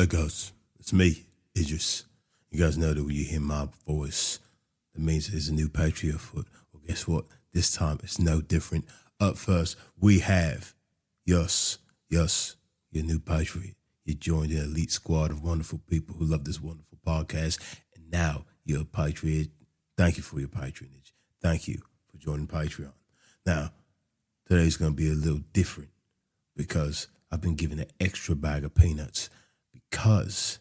Hey guys, it's me, Idris. You guys know that when you hear my voice, that means there's a new Patreon foot. Well, guess what? This time it's no different. Up first, we have yes, your new Patriot. You joined an elite squad of wonderful people who love this wonderful podcast, and now you're a Patriot. Thank you for your patronage. Thank you for joining Patreon. Now, today's going to be a little different because I've been given an extra bag of peanuts because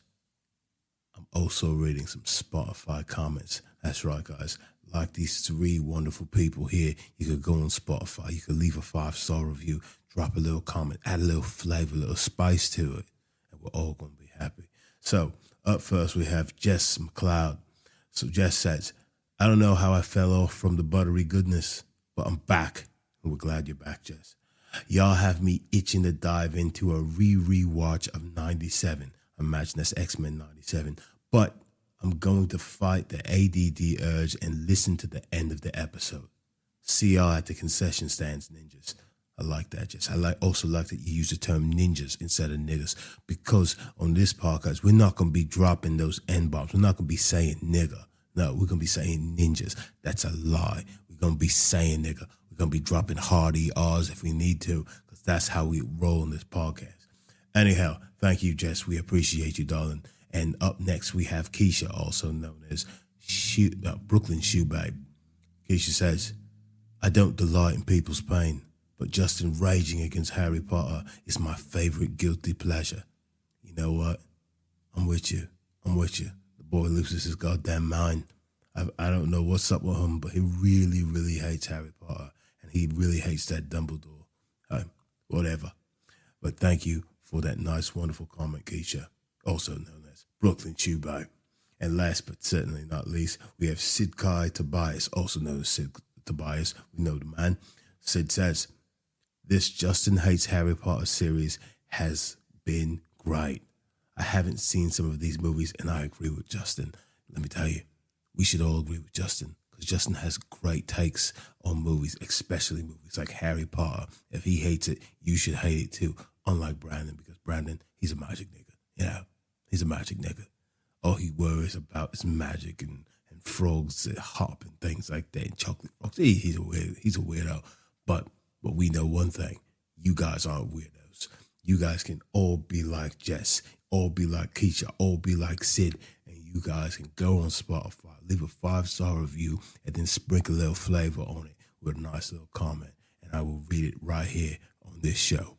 I'm also reading some Spotify comments. That's right, guys. Like these three wonderful people here, you could go on Spotify, you could leave a 5-star review, drop a little comment, add a little flavor, a little spice to it, and we're all going to be happy. So, up first, we have Jess McLeod. So, Jess says, I don't know how I fell off from the buttery goodness, but I'm back, and we're glad you're back, Jess. Y'all have me itching to dive into a re-watch of 97. Imagine that's X-Men 97. But I'm going to fight the ADD urge and listen to the end of the episode. See y'all at the concession stands, ninjas. I like that, Jess. Also like that you use the term ninjas instead of niggas, because on this podcast, we're not going to be dropping those N-bombs. We're not going to be saying nigga. No, we're going to be saying ninjas. That's a lie. We're going to be saying nigga. We're going to be dropping hard ERs if we need to, because that's how we roll on this podcast. Anyhow, thank you, Jess. We appreciate you, darling. And up next, we have Keisha, also known as Brooklyn Shoe Babe. Keisha says, I don't delight in people's pain, but Justin raging against Harry Potter is my favorite guilty pleasure. You know what? I'm with you. The boy loses his goddamn mind. I don't know what's up with him, but he really, really hates Harry Potter, and he really hates that Dumbledore. Whatever. But thank you for that nice, wonderful comment, Keisha, also known as Brooklyn Chubai. And last but certainly not least, we have Sid Kai Tobias, also known as Sid Tobias. We know the man. Sid says, this Justin Hates Harry Potter series has been great. I haven't seen some of these movies, and I agree with Justin. Let me tell you, we should all agree with Justin, because Justin has great takes on movies, especially movies like Harry Potter. If he hates it, you should hate it too, unlike Brandon, because Brandon, he's a magic nigga. You know, he's a magic nigga. All he worries about is magic and frogs that hop and things like that, and chocolate frogs. He's a weirdo. But we know one thing. You guys aren't weirdos. You guys can all be like Jess, all be like Keisha, all be like Sid, and you guys can go on Spotify, leave a 5-star review, and then sprinkle a little flavor on it with a nice little comment, and I will read it right here on this show.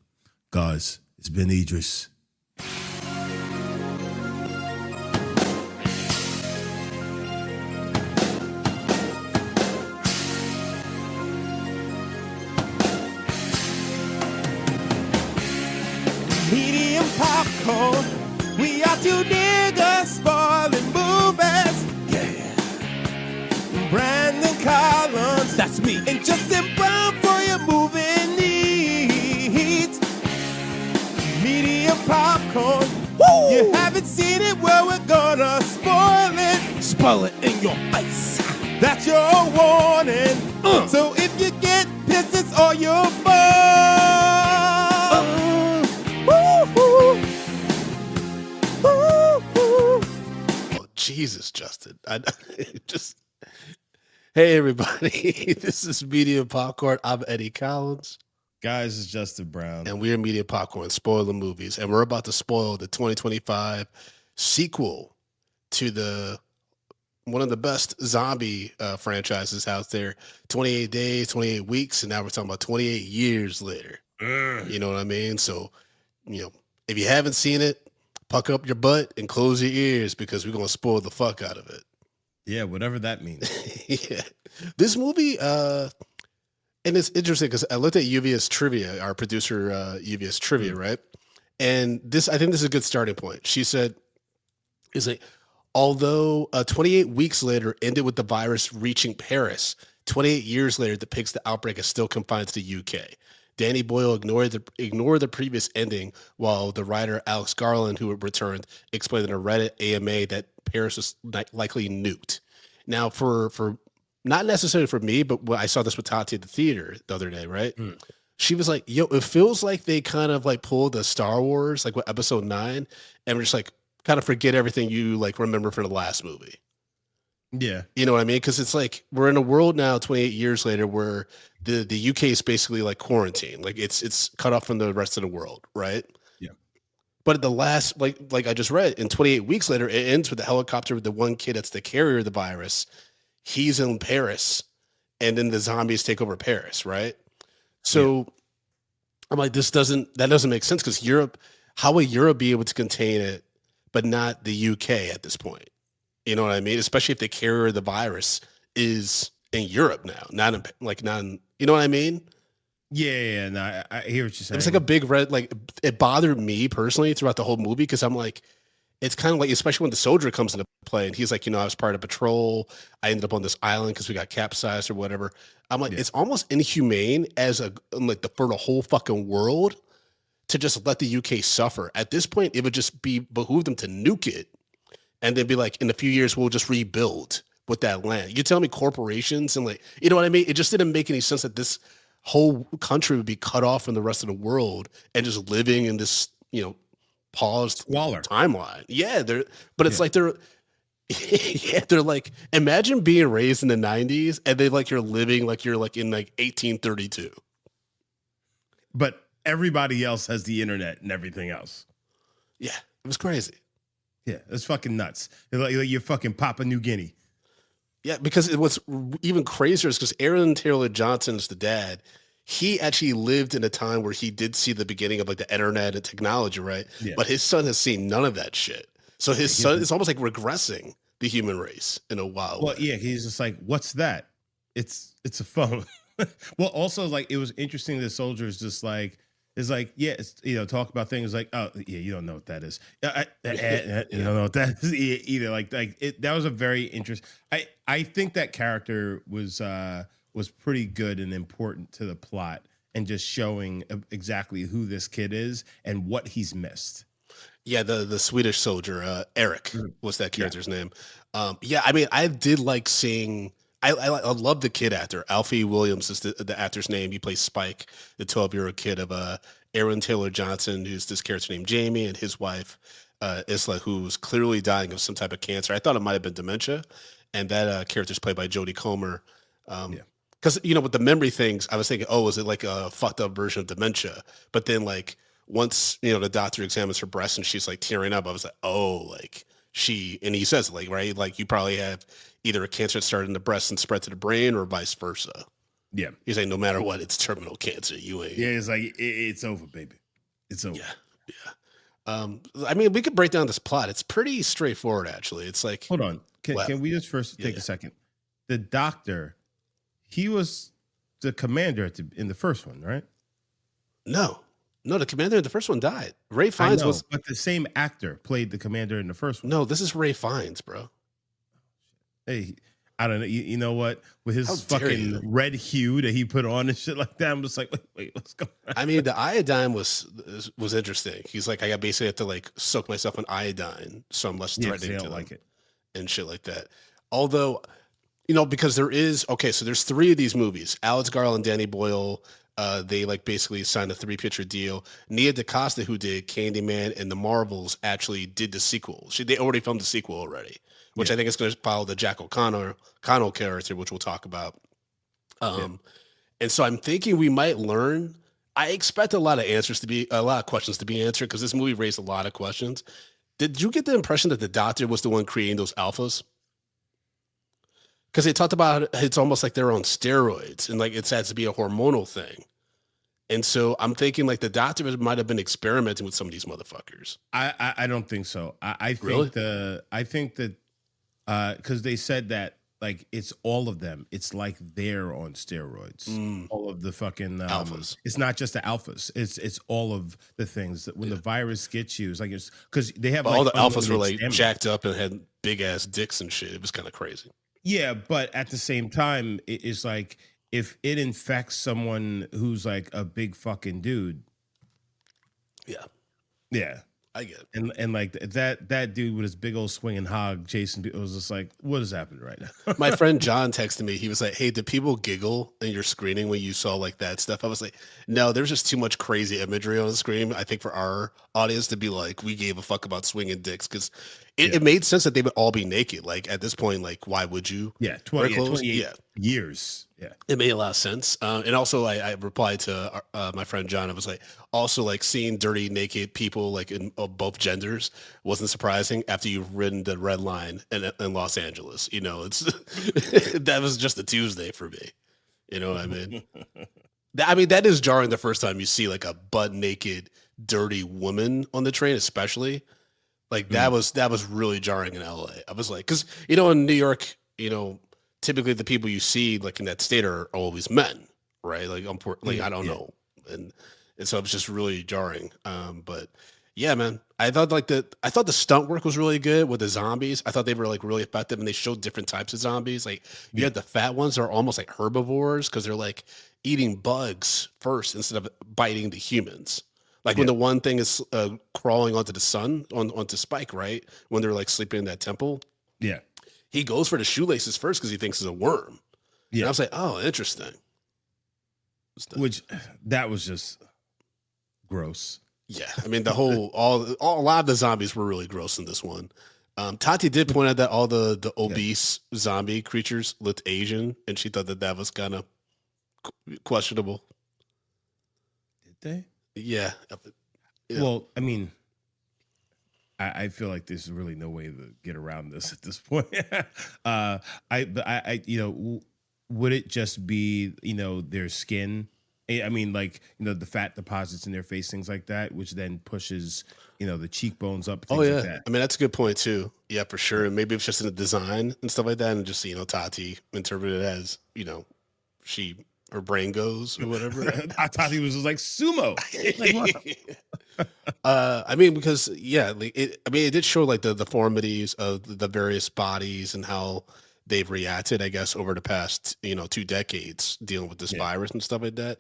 Guys, it's been Idris. Medium popcorn, we are two niggas spoiling movies. Yeah. Brandon Collins, that's me, and Justin Brown for your movie needs. Medium popcorn, woo! You haven't seen it, well, we're gonna spoil it. Spoil it in your face. That's your warning. So if you get pissed, it's all your fault. Oh, Jesus, Justin. Hey, everybody. This is Media Popcorn. I'm Eddie Collins. Guys, it's Justin Brown. And we're Media Popcorn, spoiling movies. And we're about to spoil the 2025 sequel to one of the best zombie franchises out there. 28 days, 28 weeks, and now we're talking about 28 years later. You know what I mean? So, if you haven't seen it, puck up your butt and close your ears, because we're going to spoil the fuck out of it. Yeah, whatever that means. Yeah. This movie, and it's interesting because I looked at Lluvia's trivia, our producer, Lluvia's trivia, right? And I think this is a good starting point. She said, although 28 weeks later ended with the virus reaching Paris, 28 years later depicts the outbreak as still confined to the UK. Danny Boyle ignored the previous ending, while the writer Alex Garland, who had returned, explained in a Reddit AMA that Paris was likely nuked. Now, for not necessarily for me, but when I saw this with Tati at the theater the other day, right? She was like, yo, it feels like they kind of like pulled the Star Wars, like what episode 9, and we're just like kind of forget everything you like remember from the last movie. Yeah. You know what I mean? Because it's like we're in a world now, 28 years later, where the UK is basically like quarantine, like it's cut off from the rest of the world, right? Yeah. But at the last, like I just read, in 28 weeks later, it ends with the helicopter with the one kid that's the carrier of the virus. He's in Paris, and then the zombies take over Paris, right? So I'm like, that doesn't make sense because Europe, how will Europe be able to contain it, but not the UK at this point? You know what I mean? Especially if the carrier of the virus is in Europe now, not in, you know what I mean? Yeah. No, I hear what you're saying. It was like a big red, like it bothered me personally throughout the whole movie because I'm like, it's kind of like, especially when the soldier comes into play and he's like, I was part of patrol. I ended up on this island because we got capsized or whatever. I'm like, it's almost inhumane for the whole fucking world to just let the UK suffer. At this point, it would just behoove them to nuke it and then be like, in a few years, we'll just rebuild with that land. You tell me corporations and like, you know what I mean? It just didn't make any sense that this whole country would be cut off from the rest of the world and just living in this, paused Squalor timeline. Yeah, they're like, imagine being raised in the 90s and they like you're living like you're like in like 1832. But everybody else has the internet and everything else. Yeah, it was crazy. Yeah, it's fucking nuts. Like you're fucking Papua New Guinea. Yeah, because what's even crazier is because Aaron Taylor Johnson is the dad. He actually lived in a time where he did see the beginning of like the internet and technology, right? Yeah. But his son has seen none of that shit. So his son is almost like regressing the human race in a wild way. Yeah, he's just like, what's that? It's a phone. Well, also like it was interesting. The soldiers just like is like, yeah, it's, talk about things like, oh yeah, you don't know what that is. You don't know what that is either. Like that was a very interesting. I think that character was pretty good and important to the plot and just showing exactly who this kid is and what he's missed. Yeah, the Swedish soldier, Eric was that character's name. I mean, I did like seeing. I love the kid actor. Alfie Williams is the actor's name. He plays Spike, the 12-year-old kid of Aaron Taylor Johnson, who's this character named Jamie, and his wife Isla, who's clearly dying of some type of cancer. I thought it might have been dementia, and that character's played by Jodie Comer. Because with the memory things, I was thinking, oh, is it like a fucked up version of dementia? But then like once the doctor examines her breast and she's like tearing up, I was like, oh, like and he says like, right, like you probably have either a cancer that started in the breast and spread to the brain or vice versa. Yeah, he's like, no matter what, it's terminal cancer. You ain't. Yeah, it's like it's over, baby. It's over. Yeah. I mean, we could break down this plot. It's pretty straightforward, actually. It's like, hold on, can we just first take a second? The doctor. He was the commander in the first one, right? No, the commander in the first one died. Ray Fiennes was, but the same actor played the commander in the first one. No, this is Ray Fiennes, bro. Hey, I don't know. You know what? With his fucking red hue that he put on and shit like that, I'm just like, wait, what's going on? I mean, the iodine was interesting. He's like, I basically have to like soak myself in iodine, so I'm less threatening to like it and shit like that. Although. Because so there's 3 of these movies. Alex Garland, Danny Boyle, they like basically signed a 3-picture deal. Nia DaCosta, who did Candyman and The Marvels, actually did the sequel. They already filmed the sequel already, which I think is going to follow the Jack O'Connell character, which we'll talk about. And so I'm thinking we might learn. I expect a lot of questions to be answered because this movie raised a lot of questions. Did you get the impression that the doctor was the one creating those alphas? Because they talked about it's almost like they're on steroids and like it has to be a hormonal thing. And so I'm thinking like the doctor might have been experimenting with some of these motherfuckers. I don't think so. I think really? I think that because they said that like it's all of them. It's like they're on steroids. All of the fucking alphas. It's not just the alphas. It's all of the things that when the virus gets you, it's like it's because they have all the alphas were like jacked up and had big ass dicks and shit. It was kind of crazy. Yeah, but at the same time, it's like if it infects someone who's like a big fucking dude. Yeah. Yeah. I get it. And like that dude with his big old swinging hog chasing people, it was just like, what is happening right now? My friend John texted me. He was like, "Hey, did people giggle in your screening when you saw like that stuff?" I was like, "No, there's just too much crazy imagery on the screen. I think for our audience to be like, we gave a fuck about swinging dicks because it made sense that they would all be naked. Like at this point, like why would you? Yeah, 28 years. Yeah, it made a lot of sense. And also, I replied to my friend John. I was like, also like seeing dirty naked people like in both genders wasn't surprising after you've ridden the red line in Los Angeles. You know, it's that was just a Tuesday for me. You know what I mean? That is jarring the first time you see like a butt naked, dirty woman on the train, especially. Like that was really jarring in LA. I was like, because in New York, typically the people you see like in that state are always men, right? Like I don't know, and so it was just really jarring. But yeah, man, I thought the stunt work was really good with the zombies. I thought they were like really effective, and they showed different types of zombies. Like you had the fat ones that are almost like herbivores because they're like eating bugs first instead of biting the humans. Like when the one thing is crawling onto the sun, onto Spike, right? When they're like sleeping in that temple. Yeah. He goes for the shoelaces first because he thinks it's a worm. Yeah. And I was like, oh, interesting. Which that was just gross. Yeah. I mean, a lot of the zombies were really gross in this one. Tati did point out that all the obese zombie creatures looked Asian, and she thought that was kind of questionable. Did they? Yeah. Well, I mean, I feel like there's really no way to get around this at this point. Would it just be, their skin? I mean, like, the fat deposits in their face, things like that, which then pushes, the cheekbones up. Things like that. I mean, that's a good point too. Yeah, for sure. And maybe it's just in the design and stuff like that. And just, Tati interpreted it as, her brain goes or whatever. Tati was just like sumo. Because it did show like the deformities of the various bodies and how they've reacted, I guess, over the past 2 decades dealing with this virus and stuff like that.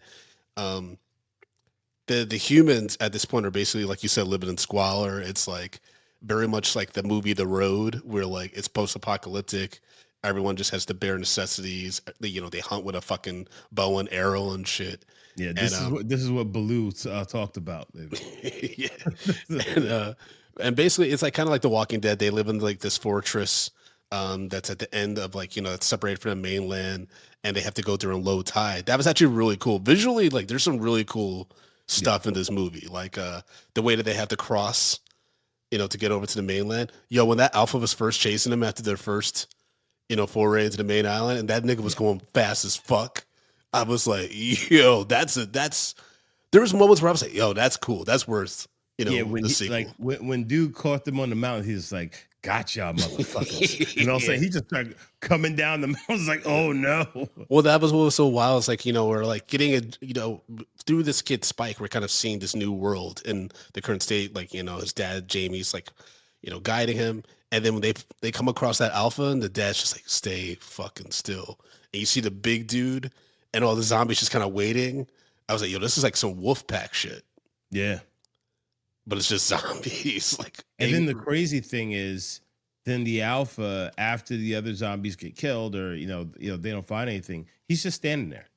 The humans at this point are basically, like you said, living in squalor. It's like very much like the movie The Road, where like it's post-apocalyptic. Everyone just has the bare necessities. They hunt with a fucking bow and arrow and shit. Yeah, this is what Baloo talked about. Yeah, and basically it's like kind of like The Walking Dead. They live in like this fortress that's at the end of like it's separated from the mainland, and they have to go during low tide. That was actually really cool visually. Like there's some really cool stuff in this movie, like the way that they have to cross, to get over to the mainland. When that Alpha was first chasing them after their first foray into the main island, and that nigga was going fast as fuck. I was like, yo, there was moments where I was like, yo, that's cool. That's worth, when the sequel. Like when dude caught them on the mountain, he was like, gotcha, motherfuckers. And also he just started coming down the mountain. I was like, oh no. Well, that was what was so wild. It's like, we're like getting through this kid Spike, we're kind of seeing this new world in the current state. Like, his dad, Jamie's like, guiding him. And then when they come across that Alpha, and the dad's just like, stay fucking still. And you see the big dude and all the zombies just kind of waiting. I was like, yo, this is like some wolf pack shit. Yeah. But it's just zombies. And then the crazy thing is, then the Alpha, after the other zombies get killed or, they don't find anything, he's just standing there.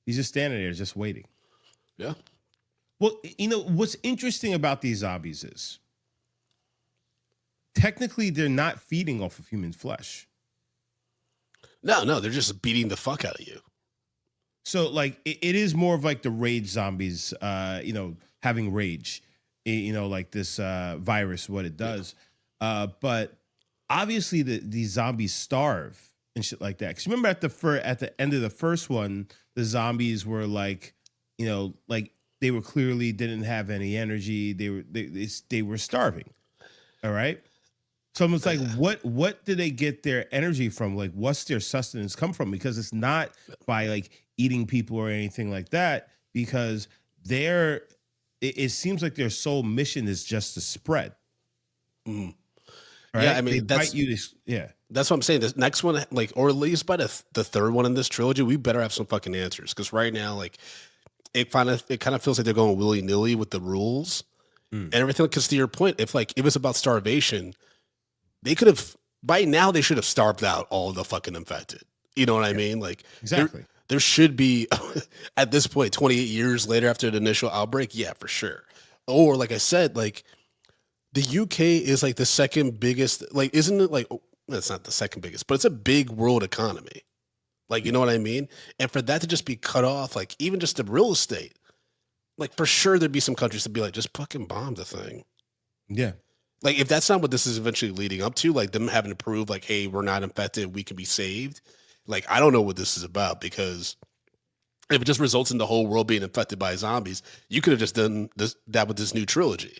He's just standing there, just waiting. Yeah. Well, what's interesting about these zombies is, technically, they're not feeding off of human flesh. No, they're just beating the fuck out of you. So, like, it is more of like the rage zombies, having rage, like this virus, what it does. But obviously, these zombies starve and shit like that. Because remember, at the end of the first one, the zombies were like, like they were clearly didn't have any energy. They were starving. All right. So it's like, what do they get their energy from? Like, what's their sustenance come from? Because it's not by like eating people or anything like that. Because it seems like their sole mission is just to spread. Mm. Right? Yeah, I mean, that's what I'm saying. This next one, like, or at least by the third one in this trilogy, we better have some fucking answers. Because right now, like, it kind of feels like they're going willy nilly with the rules. and everything. Because to your point, if like it was about starvation, they could have by now they should have starved out all the fucking infected. You know what I mean? Like Exactly. there should be at this point, 28 years later after the initial outbreak, yeah, for sure. Or like I said, like the UK is like the second biggest, like isn't it like that's not the second biggest, but it's a big world economy. Like, you know what I mean? And for that to just be cut off, like even just the real estate, like for sure there'd be some countries to be like, just fucking bomb the thing. Yeah. Like if that's not what this is eventually leading up to, like them having to prove like, hey, we're not infected, we can be saved. Like, I don't know what this is about, because if it just results in the whole world being infected by zombies, you could have just done that with this new trilogy.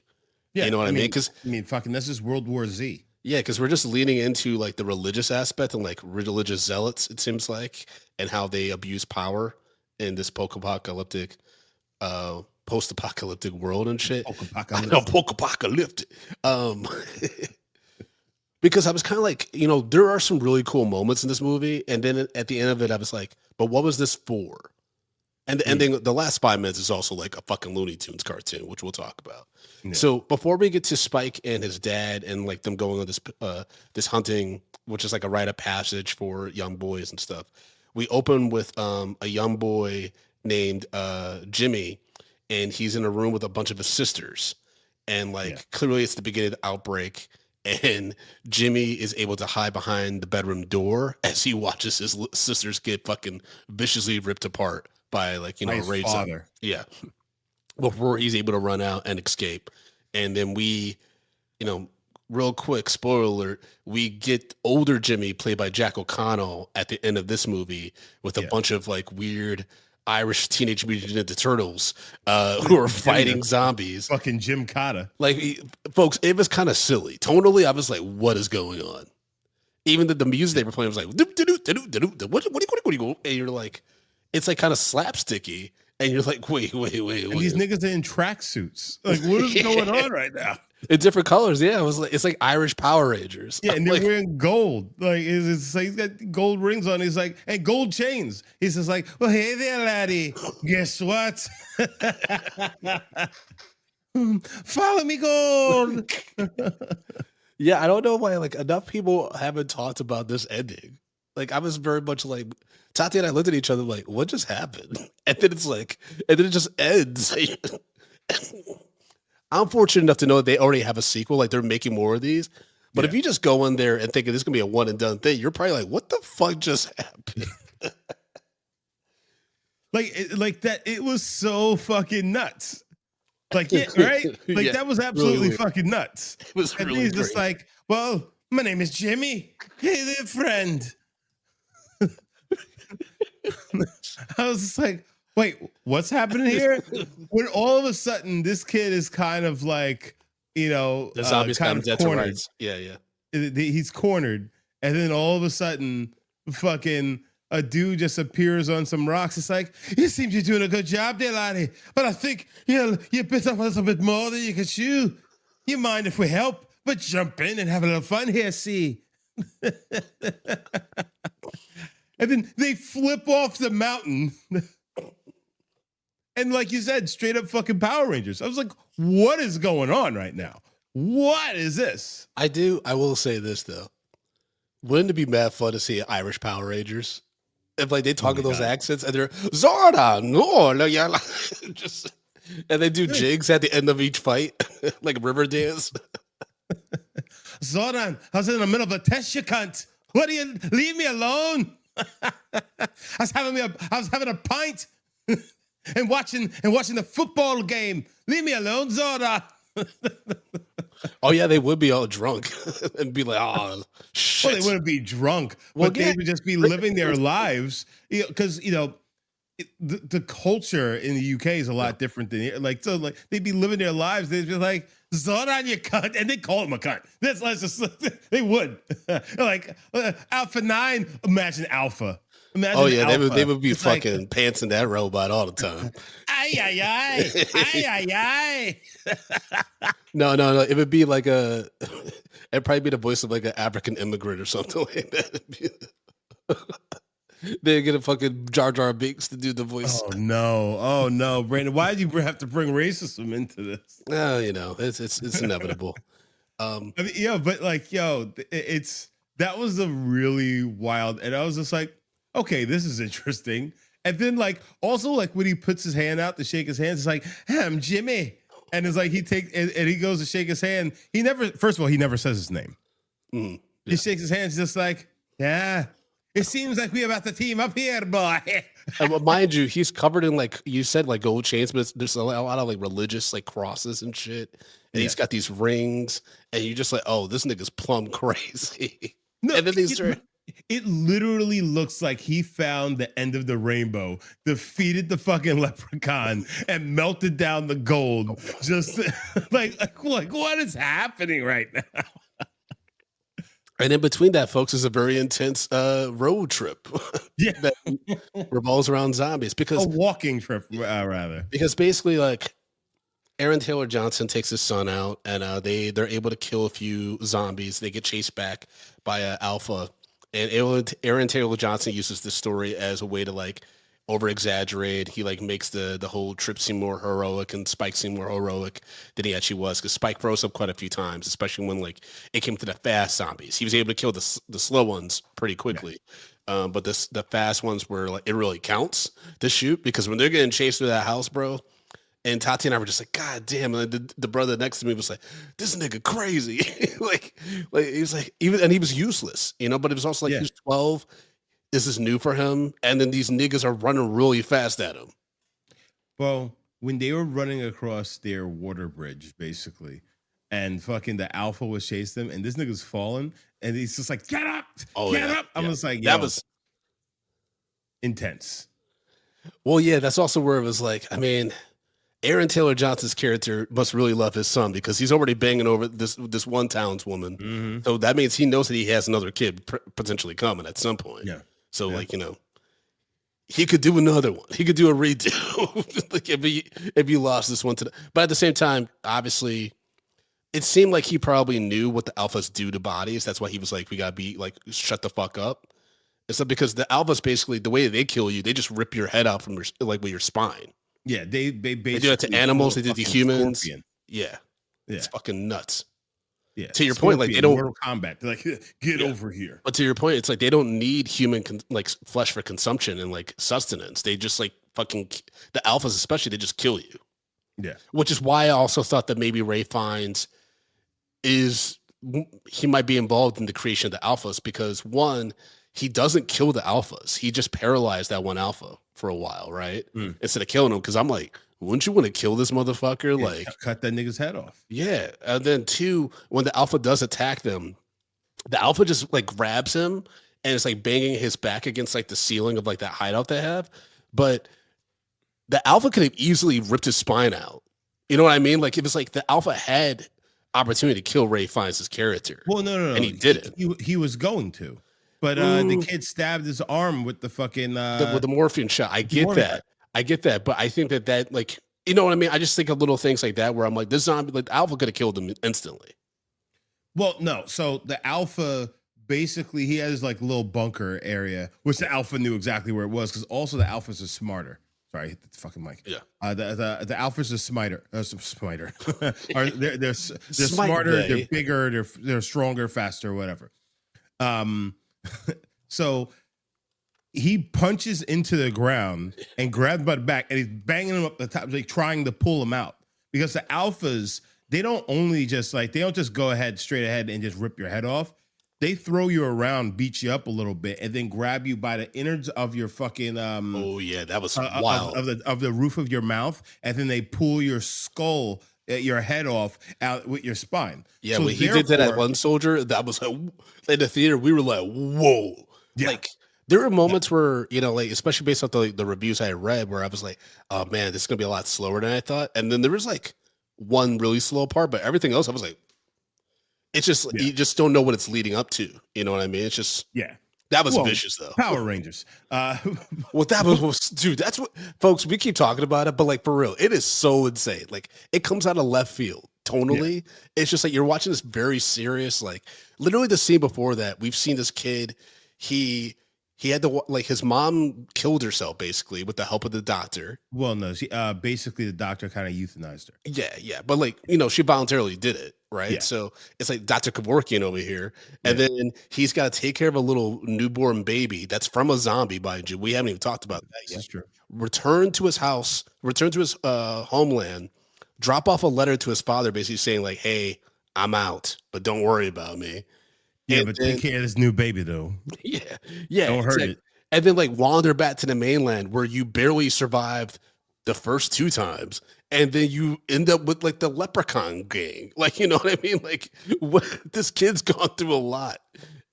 Yeah. You know what I mean? Because fucking this is World War Z. yeah, because we're just leaning into like the religious aspect and like religious zealots, it seems like, and how they abuse power in this post-apocalyptic world and shit. I know, post-apocalyptic. Because I was kind of like, you know, there are some really cool moments in this movie, and then at the end of it, I was like, but what was this for? And the ending, the last 5 minutes is also like a fucking Looney Tunes cartoon, which we'll talk about. Yeah. So before we get to Spike and his dad and like them going on this hunting, which is like a rite of passage for young boys and stuff, we open with a young boy named Jimmy, and he's in a room with a bunch of his sisters, and like clearly it's the beginning of the outbreak. And Jimmy is able to hide behind the bedroom door as he watches his sisters get fucking viciously ripped apart by like, you know, a raid father. Yeah. Before he's able to run out and escape. And then we, you know, real quick, spoiler alert, we get older Jimmy played by Jack O'Connell at the end of this movie with a bunch of like weird Irish Teenage Mutant Ninja Turtles who are fighting zombies. Fucking Jim Cotta. Like, folks, it was kind of silly. Tonally, I was like, what is going on? Even the music they were playing was like, what? And you're like, it's like kind of slapsticky. And you're like, wait. And these niggas are in tracksuits. Like, what is going on right now? In different colors, yeah. It was like, it's like Irish Power Rangers. Yeah, and they're wearing gold. Like, it's like he's got gold rings on. He's like, and gold chains. He's just like, well, hey there, laddie. Guess what? Follow me, gold. Yeah, I don't know why. Like, enough people haven't talked about this ending. Like, I was very much like, Tati and I looked at each other like, what just happened? And then it's like, and then it just ends. I'm fortunate enough to know that they already have a sequel. Like, they're making more of these. But if you just go in there and thinking this is going to be a one and done thing, you're probably like, what the fuck just happened? like that. It was so fucking nuts. Like, yeah, right? Like, that was absolutely really fucking nuts. It was and really he's just like, well, my name is Jimmy. Hey there, friend. I was just like, wait, what's happening here? When all of a sudden this kid is kind of like, you know, the zombies kind of cornered. Yeah. He's cornered, and then all of a sudden, fucking a dude just appears on some rocks. It's like, it seems you're doing a good job there, laddie, but I think you bit off a little bit more than you can chew. You mind if we help? But jump in and have a little fun here, see? And then they flip off the mountain. And like you said, straight up fucking Power Rangers. I was like, what is going on right now? What is this? I will say this, though. Wouldn't it be mad fun to see Irish Power Rangers? If like they talk in those accents and they're Zorda, no, yeah, just and they do jigs at the end of each fight, like river dance. Zordon, I was in the middle of a test, you cunt. What do you leave me alone? I was having a pint and watching the football game. Leave me alone, Zorda. Oh yeah, they would be all drunk and be like, "Oh shit." Well, they wouldn't be drunk, but they would just be living their lives. Because the culture in the UK is a lot different than here. Like, so like they'd be living their lives. They'd be like, "Zordon, you cunt," and they call him a cunt. That's they would like Alpha 9. Imagine Alpha. Imagine Alpha. They would be it's fucking pantsing that robot all the time. Ay ay ay, ay ay ay. No. It would be like it'd probably be the voice of like an African immigrant or something like that. They get a fucking Jar Jar Binks to do the voice. Oh no, Brandon, why did you have to bring racism into this? You know, it's inevitable. I mean, yeah, but like, yo, that was a really wild, and I was just like, okay, this is interesting. And then like, also like when he puts his hand out to shake his hands, it's like, hey, I'm Jimmy, and it's like he takes and he goes to shake his hand. He never, first of all, he never says his name. Yeah. He shakes his hands just like, yeah. It seems like we're about to team up here, boy. Mind you, he's covered in like you said, like gold chains, but there's a lot of like religious like crosses and shit. And he's got these rings, and you're just like, oh, this nigga's plumb crazy. No, and then it literally looks like he found the end of the rainbow, defeated the fucking leprechaun, and melted down the gold. Just like what is happening right now? And in between that, folks, is a very intense road trip that revolves around zombies. Because a walking trip, rather. Because basically, like, Aaron Taylor Johnson takes his son out, and they're able to kill a few zombies. They get chased back by Alpha, and Aaron Taylor Johnson uses this story as a way to like over exaggerate. He like makes the whole trip seem more heroic and Spike seem more heroic than he actually was, because Spike froze up quite a few times, especially when like it came to the fast zombies. He was able to kill the slow ones pretty quickly. But the fast ones were like, it really counts to shoot, because when they're getting chased through that house, bro. And Tati and I were just like, God damn. And the brother next to me was like, this nigga crazy. like he was like, and he was useless, you know, but it was also like, he was 12. This is new for him. And then these niggas are running really fast at him. Well, when they were running across their water bridge, basically, and fucking the Alpha was chasing them, and this nigga's falling, and he's just like, get up, get up. I was like, that was intense. Well, yeah, that's also where it was like, I mean, Aaron Taylor Johnson's character must really love his son, because he's already banging over this one townswoman. Mm-hmm. So that means he knows that he has another kid potentially coming at some point. Yeah. So like, you know, he could do another one. He could do a redo. Like if you lost this one today. But at the same time, obviously, it seemed like he probably knew what the alphas do to bodies. That's why he was like, we gotta be like, shut the fuck up. It's because the alphas basically, the way they kill you, they just rip your head out from your with your spine. Yeah, they basically do that to animals. They do to humans. Scorpion. Yeah, it's fucking nuts. Yeah, to your point, like they don't Mortal Kombat. They're like, get over here. But to your point, it's like they don't need human like flesh for consumption and like sustenance. They just like fucking the alphas, especially. They just kill you. Yeah, which is why I also thought that maybe Ray Fiennes he might be involved in the creation of the alphas, because one, he doesn't kill the alphas. He just paralyzed that one alpha for a while, right? Instead of killing him, because I'm like, wouldn't you want to kill this motherfucker? Like, cut that nigga's head off. Yeah. And then two, when the alpha does attack them, the alpha just like grabs him and it's like banging his back against like the ceiling of like that hideout they have. But the alpha could have easily ripped his spine out. You know what I mean? Like, it was like the alpha had opportunity to kill Ray Fiennes' character. Well, no. And he didn't. He was going to. But the kid stabbed his arm with the fucking with the morphine shot. I get that. But I think that like, you know what I mean? I just think of little things like that where I'm like, this zombie, like Alpha could have killed him instantly. Well, no. So the Alpha, basically, he has like a little bunker area, which the Alpha knew exactly where it was, because also the Alphas are smarter. Sorry, hit the fucking mic. Yeah. The Alphas are smarter. They're smarter. They're bigger. They're stronger, faster, whatever. So he punches into the ground and grabs by the back, and he's banging him up the top, like trying to pull him out. Because the alphas, they don't just go straight ahead and just rip your head off. They throw you around, beat you up a little bit, and then grab you by the innards of your fucking oh yeah, that was wild. Of the roof of your mouth, and then they pull your skull, your head off out with your spine. Yeah, so when he did that at one soldier, that was like in the theater, we were like, whoa. Yeah. Like, there were moments where, you know, like, especially based off the reviews I read, where I was like, oh man, this is gonna be a lot slower than I thought. And then there was like one really slow part, but everything else I was like, it's just you just don't know what it's leading up to. You know what I mean? It's just that was vicious though. Power Rangers. Well, that was dude, that's what folks, we keep talking about it, but like for real, it is so insane. Like, it comes out of left field. Tonally, it's just like you're watching this very serious, like literally the scene before that, we've seen this kid, he He had to like his mom killed herself basically with the help of the doctor. Well, no, she basically the doctor kind of euthanized her. Yeah, but like she voluntarily did it, right? Yeah. So it's like Dr. Kevorkian over here, and Yeah. then he's got to take care of a little newborn baby that's from a zombie, mind you. We haven't even talked about that This yet. is true. Return to his house, return to his homeland, drop off a letter to his father, basically saying like, "Hey, I'm out, but don't worry about me." Yeah, And but then- take care of this new baby though. yeah, Don't hurt like- it. and then like wander back to the mainland where you barely survived the first 2 times, and then you end up with like the leprechaun gang. Like, you know what I mean? Like, what this kid's gone through a lot.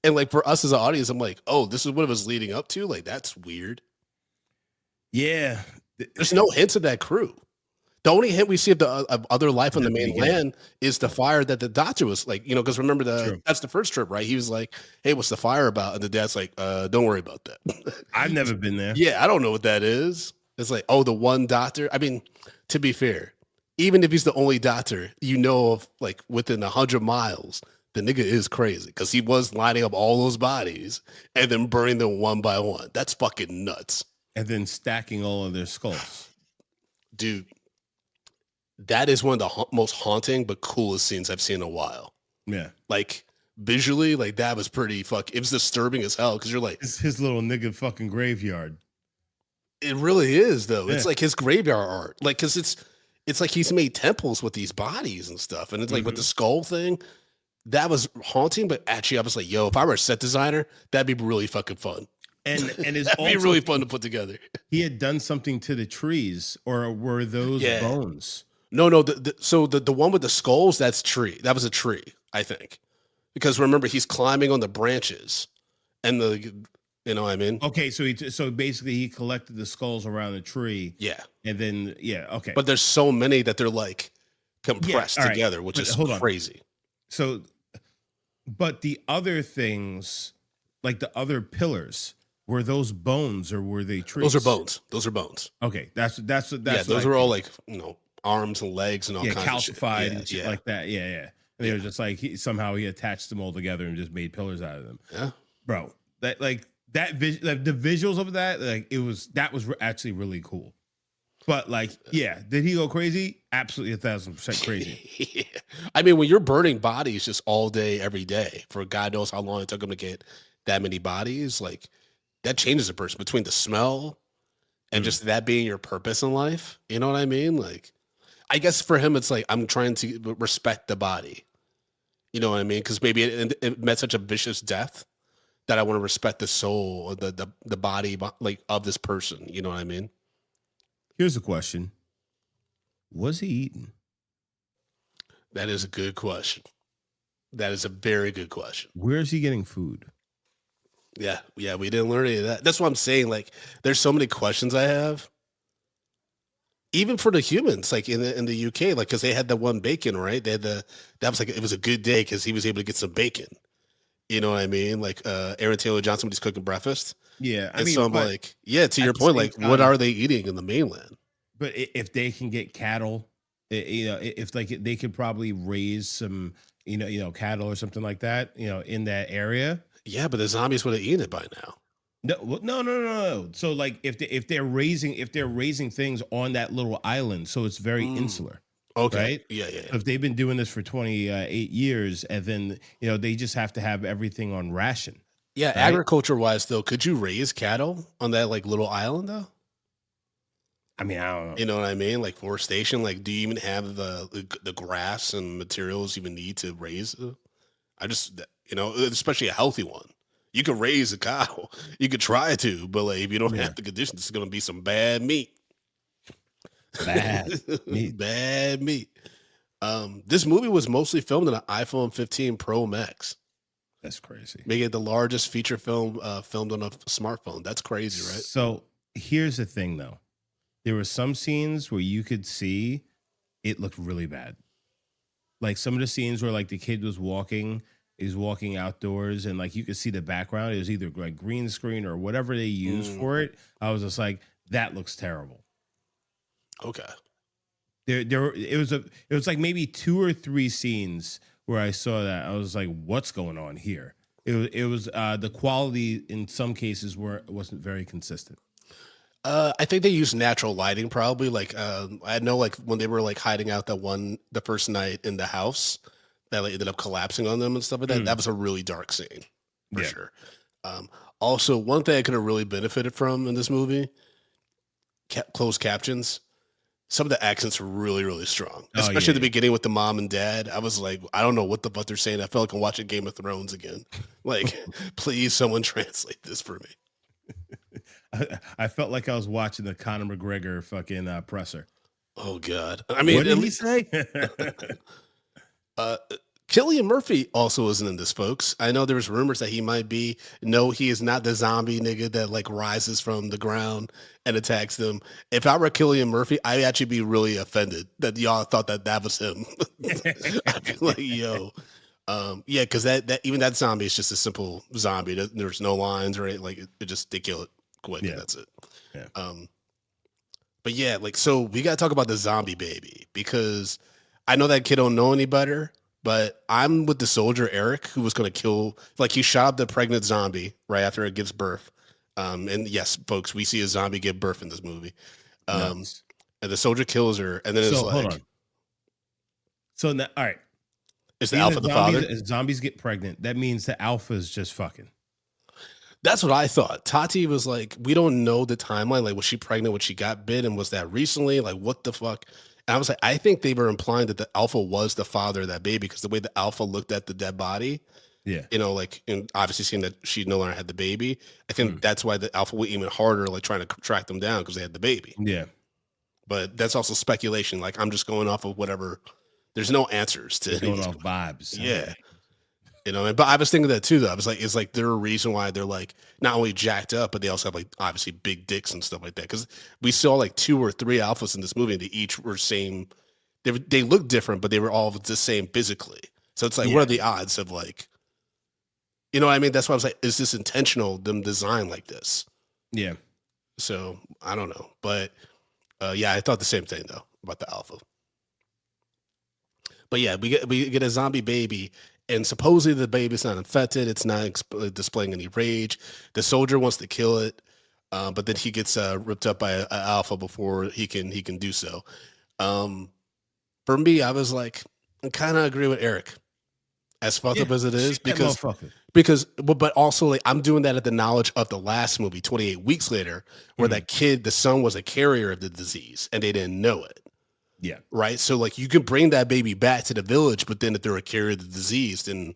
And like for us as an audience, I'm like, oh, this is what it was leading up to. Like, that's weird. Yeah. There's no hints of that crew. The only hint we see of the of other life on the The beginning. mainland is the fire that the doctor was like, because remember True. that's the first trip, right? He was like, "Hey, what's the fire about?" And the dad's like, "Don't worry about that." I've never been there. Yeah, I don't know what that is. It's like, oh, the one doctor. I mean, to be fair, even if he's the only doctor of like within 100 miles, the nigga is crazy because he was lining up all those bodies and then burning them one by one. That's fucking nuts, And then stacking all of their skulls. dude. That is one of the most haunting but coolest scenes I've seen in a while. Yeah. Like visually, like that was pretty it was disturbing as hell because you're like, It's his little nigga fucking graveyard. it really is though. It's Yeah. like his graveyard art, like because it's like he's made temples with these bodies and stuff, and it's like with the skull thing. That was haunting, but actually, I was like, "Yo, if I were a set designer, that'd be really fucking fun." And it's That'd be also really fun to put together. he had done something to the trees, or were those Yeah. bones? No, so the one with the skulls, that's tree. That was a tree, I think, because remember he's climbing on the branches, and you know what I mean? Okay, so basically he collected the skulls around the tree, Yeah, and then okay. but there's so many that they're like compressed all right, together, which but is hold on. crazy. So, but the other things, like the other pillars, were those bones or were they trees? Those are bones. Those are bones. Okay, that's Yeah, what those I are all think. like arms and legs and all kinds of shit. calcified Yeah, and shit yeah. like that. Yeah. And they were just like somehow he attached them all together and just made pillars out of them. Yeah. Bro, that like the visuals of that, like that was actually really cool. But like, yeah, did he go crazy? Absolutely 1,000% crazy. Yeah. I mean, when you're burning bodies just all day, every day, for God knows how long it took him to get that many bodies, like that changes a person between the smell and just that being your purpose in life. You know what I mean? Like, I guess for him, it's like I'm trying to respect the body. You know what I mean? Because maybe it met such a vicious death that I want to respect the soul or the body like of this person. You know what I mean? Here's a question. Was he eating? That is a good question. That is a very good question. Where is he getting food? Yeah, we didn't learn any of that. That's what I'm saying. Like, there's so many questions I have, even for the humans. Like in the UK, like because they had the one bacon, right? They had that was like it was a good day because he was able to get some bacon. You know what I mean? Like Aaron Taylor Johnson when he's cooking breakfast. Yeah, And so I'm like, yeah. To at your the point, same like, what time- are they eating in the mainland? but if they can get cattle, if like they could probably raise some, cattle or something like that, in that area. Yeah, but the zombies would have eaten it by now. No. So like if they're raising things on that little island, so it's very insular. Okay. Right? Yeah. If they've been doing this for 28 years, and then they just have to have everything on ration. Yeah. Right? Agriculture wise, though, could you raise cattle on that like little island though? I mean, I don't know. You know what I mean? Like forestation. Like, do you even have the grass and materials you even need to raise? I just, especially a healthy one. You could raise a cow. You could try to, but like if you don't have the conditions, it's gonna be some bad meat. Bad meat. Bad meat. This movie was mostly filmed on an iPhone 15 Pro Max, That's crazy. making it the largest feature film filmed on a smartphone. That's crazy, right? So here's the thing, though. There were some scenes where you could see it looked really bad. Like some of the scenes where like the kid was walking outdoors and like you could see the background. It was either like green screen or whatever they used for it. I was just like, that looks terrible. Okay. It was like maybe 2 or 3 scenes where I saw that. I was like, what's going on here? it was the quality in some cases wasn't very consistent. I think they used natural lighting probably. Like I know like when they were like hiding out the first night in the house that like ended up collapsing on them and stuff like that. That was a really dark scene for sure. Also, one thing I could have really benefited from in this movie, closed captions. Some of the accents were really, really strong, especially at the beginning with the mom and dad. I was like, I don't know what the fuck they're saying. I felt like I'm watching Game of Thrones again. Like, please, someone translate this for me. I felt like I was watching the Conor McGregor fucking presser. Oh God! I mean, what did he say? Cillian Murphy also isn't in this, folks. I know there's rumors that he might be. No, he is not the zombie nigga that like rises from the ground and attacks them. If I were Cillian Murphy, I'd actually be really offended that y'all thought that was him. I'd be like, yo. Yeah, because that even that zombie is just a simple zombie. There's no lines or anything. Like they kill it quick and that's it. Yeah. But yeah, like so we gotta talk about the zombie baby because I know that kid don't know any better. But I'm with the soldier, Eric, who was going to kill, like he shot up the pregnant zombie right after it gives birth. And yes, folks, we see a zombie give birth in this movie. Nice. And the soldier kills her. And then it's like, hold on. So now, all right. Is the alpha the father? As zombies get pregnant, that means the alpha is just fucking. That's what I thought. Tati was like, we don't know the timeline. Like, was she pregnant when she got bit? And was that recently? Like, what the fuck? And I was like, I think they were implying that the alpha was the father of that baby because the way the alpha looked at the dead body, you know, like, and obviously seeing that she no longer had the baby, I think that's why the alpha went even harder, like trying to track them down because they had the baby. Yeah. But that's also speculation. Like, I'm just going off of whatever. There's no answers to going off vibes. Yeah. You know, but I was thinking that too, though. I was like, it's like there a reason why they're like not only jacked up, but they also have like obviously big dicks and stuff like that. Because we saw like 2 or 3 alphas in this movie, and they each were same. They looked different, but they were all the same physically. So it's like, what are the odds of like, you know what I mean? That's why I was like, is this intentional? Them designed like this? Yeah. So I don't know, but yeah, I thought the same thing though about the alpha. But yeah, we get a zombie baby. And supposedly the baby's not infected. It's not displaying any rage. The soldier wants to kill it, but then he gets ripped up by an alpha before he can do so. For me, I was like, I kind of agree with Eric, as fucked up as it is, but also like I'm doing that at the knowledge of the last movie, 28 Weeks Later, where that kid, the son, was a carrier of the disease and they didn't know it. Yeah. Right. So like you can bring that baby back to the village, but then if they're a carrier of the disease, then